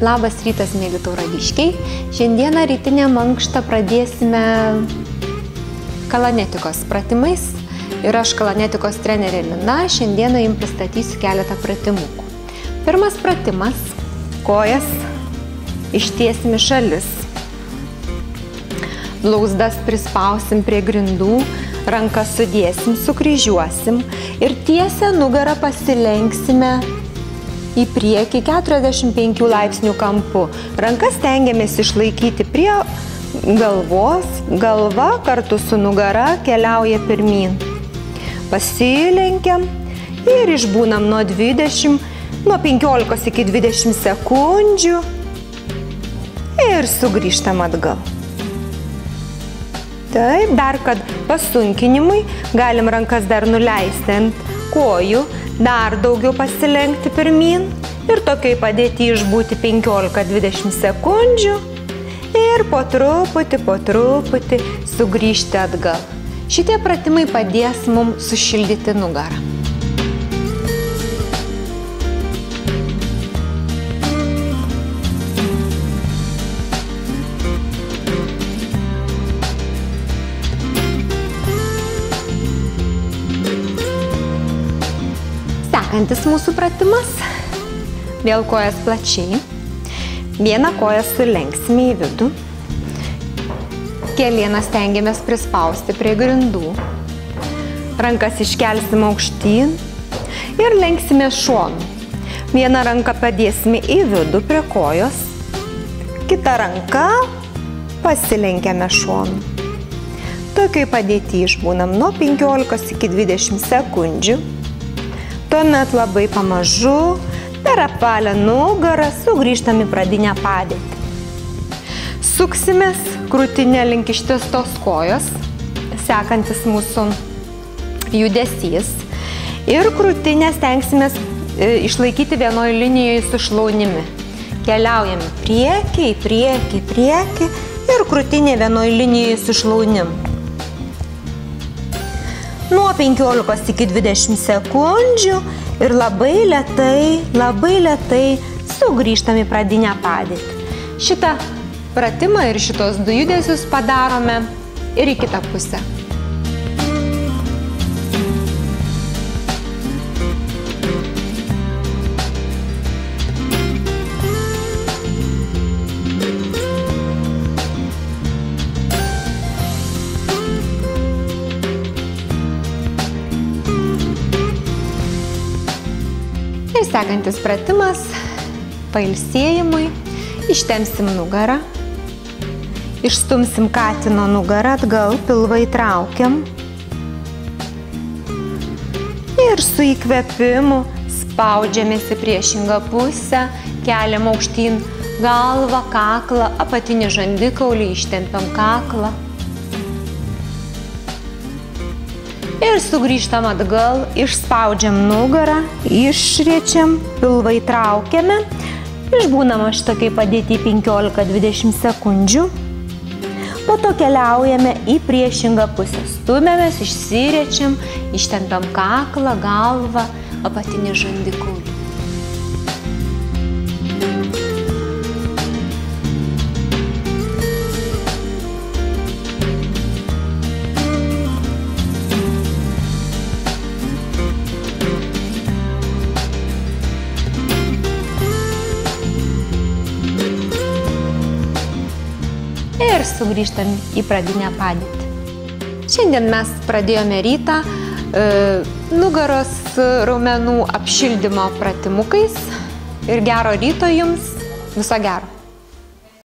Labas rytas, mėly tauragiškiai. Šiandieną rytinę mankštą pradėsime kalanetikos pratimais. Ir aš, kalanetikos trenerė Lina, šiandieną jums pristatysiu keletą pratimukų. Pirmas pratimas – kojas ištiesim į šalis. Blauzdas prispausim prie grindų, rankas sudėsim, sukryžiuosim ir tiesią nugarą pasilenksime į priekį 45 laipsnių kampu. Rankas stengiamės išlaikyti prie galvos, galva kartu su nugara keliauja pirmyn. Pasilenkiam ir išbūnam nuo 15 iki 20 sekundžių ir sugrįžtam atgal. Taip, dar kad pasunkinimui galim rankas dar nuleisti ant kojų, dar daugiau pasilenkti pirmyn ir tokiai padėti išbūti 15-20 sekundžių ir po truputį sugrįžti atgal. Šitie pratimai padės mums sušildyti nugarą. Sekantis mūsų pratimas, vėl kojas plačiai, vieną koją sulenksime į vidų, kelieną stengiamės prispausti prie grindų, rankas iškelsime aukštyn ir lenksime šonu. Vieną ranką padėsime į vidų prie kojos, kitą ranką pasilenkiame šonu. Tokiai padėti išbūnam nuo 15 iki 20 sekundžių. Tuomet labai pamažu, per apvalią nugarą, sugrįžtam į pradinę padėtį. Suksimės krūtinę link ištiestos kojos, sekantis mūsų judesys. Ir krūtinę stengsimės išlaikyti vienoje linijoje su šlaunimi. Keliaujame į priekį ir krūtinė vienoje linijoje su šlaunim. Nuo 15 iki 20 sekundžių ir labai lėtai sugrįžtam į pradinę padėtį. Šitą pratimą ir šitos du judesius padarome ir į kitą pusę. Ir sekantis pratimas pailsėjimui, ištempsim nugarą, išstumsim katino nugarą atgal, pilvą įtraukiam ir su įkvėpimu spaudžiamės į priešingą pusę, keliam aukštyn galvą, kaklą, apatinį žandikaulį, ištempiam kaklą. Ir sugrįžtam atgal, išspaudžiam nugarą, išriečiam, pilvą įtraukiame, išbūnam šitokiai padėti 15-20 sekundžių. Po to keliaujame į priešingą pusę. Stumiamės, išsiriečiam, ištempiam kaklą, galvą, apatinį žandikaulį. Ir sugrįžtam į pradinę padėtį. Šiandien mes pradėjome rytą nugaros raumenų apšildymo pratimukais ir gero ryto jums, viso gero.